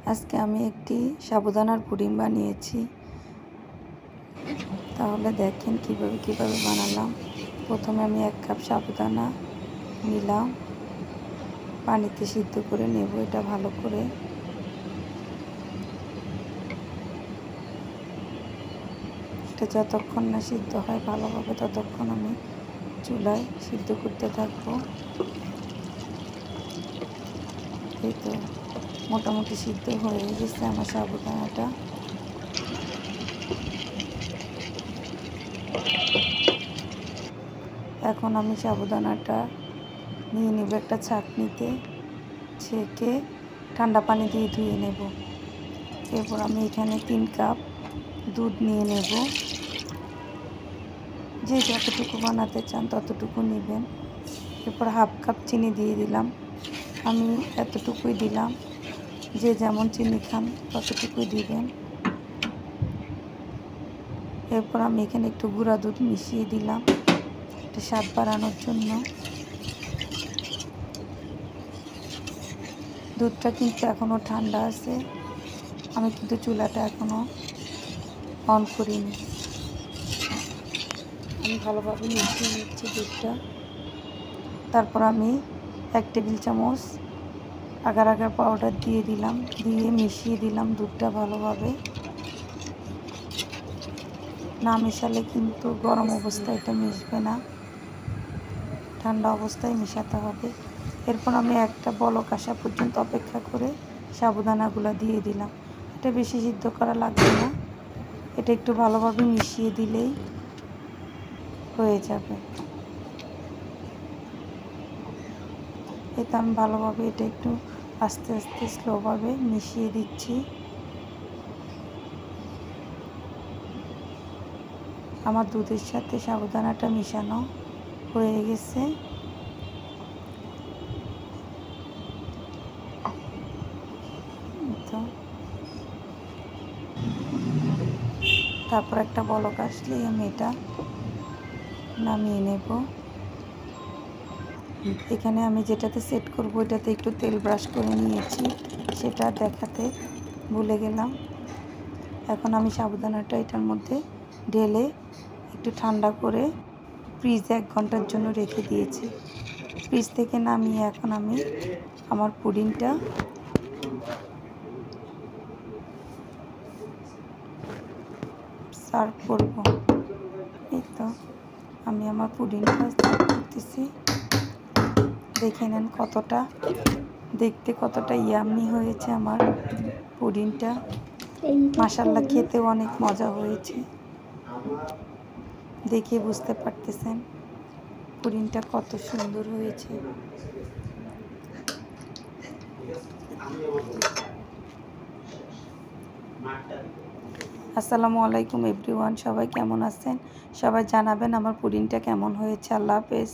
আজকে আমি একটি সাবুদানার পুডিং বানিয়েছি। তাহলে দেখেন কিভাবে বানালাম। প্রথমে আমি 1 কাপ সাবুদানা নিলাম, পানিতে সিদ্ধ করে নেব এটা ভালো করে। এটা যতক্ষণ না সিদ্ধ হয় ভালোভাবে ততক্ষণ আমি চুলায় সিদ্ধ করতে থাকবো। এই তো মোটামুটি সিদ্ধ হয়ে গেছে আমার সাবুদানাটা। এখন আমি সাবুদানাটা নিয়ে নেব একটা ছাঁকনিতে, ছেঁকে ঠান্ডা পানি দিয়ে ধুয়ে নেব। এরপর আমি এখানে 3 কাপ দুধ নিয়ে নেব। যে যতটুকু বানাতে চান ততটুকু নেবেন। এরপর 1/2 কাপ চিনি দিয়ে দিলাম। আমি এতটুকুই দিলাম, যে যেমন চিনি খান ততটুকুই দিবেন। এরপর আমি এখানে একটু গুঁড়া দুধ মিশিয়ে দিলাম, একটু স্বাদ বাড়ানোর জন্য। দুধটা কিন্তু এখনও ঠান্ডা আছে, আমি কিন্তু চুলাটা এখনও অন করিনি। আমি ভালোভাবে মিশিয়ে নিচ্ছি দুধটা। তারপর আমি 1 টেবিল চামচ আগার আগার পাউডার দিয়ে দিলাম, দিয়ে মিশিয়ে দিলাম দুধটা ভালোভাবে। না মেশালে কিন্তু গরম অবস্থায় এটা মিশবে না, ঠান্ডা অবস্থায় মেশাতে হবে। এরপর আমি একটা বলক আসা পর্যন্ত অপেক্ষা করে সাবুদানাগুলো দিয়ে দিলাম। এটা বেশি সিদ্ধ করা লাগবে না, এটা একটু ভালোভাবে মিশিয়ে দিলেই হয়ে যাবে। এটা আমি ভালোভাবে এটা একটু আস্তে আস্তে স্লোভাবে মিশিয়ে দিচ্ছি। আমার দুধের সাথে সাবুদানাটা মিশানো হয়ে গেছে। তারপর একটা বলক আসলেই আমি এটা নামিয়ে নেব। এখানে আমি যেটাতে সেট করব এটাতে একটু তেল ব্রাশ করে নিয়েছি, সেটা দেখাতে ভুলে গেলাম। এখন আমি সাবুদানাটা এটার মধ্যে ঢেলে একটু ঠান্ডা করে ফ্রিজে 1 ঘন্টার জন্য রেখে দিয়েছি। ফ্রিজ থেকে নামিয়ে এখন আমি আমার পুডিংটা সার্ভ করব। এই তো আমি আমার পুডিংটা সার্ভ করতেছি। দেখে নেন দেখতে কতটা ইয়াম্মি হয়েছে আমার পুডিংটা। মাশাআল্লাহ, খেতেও অনেক মজা হয়েছে। দেখে বুঝতে পারতেছেন পুডিংটা কত সুন্দর হয়েছে। আসসালামু আলাইকুম এভরিওয়ান, সবাই কেমন আছেন? সবাই জানাবেন আমার পুডিংটা কেমন হয়েছে। আল্লাহ হাফেজ।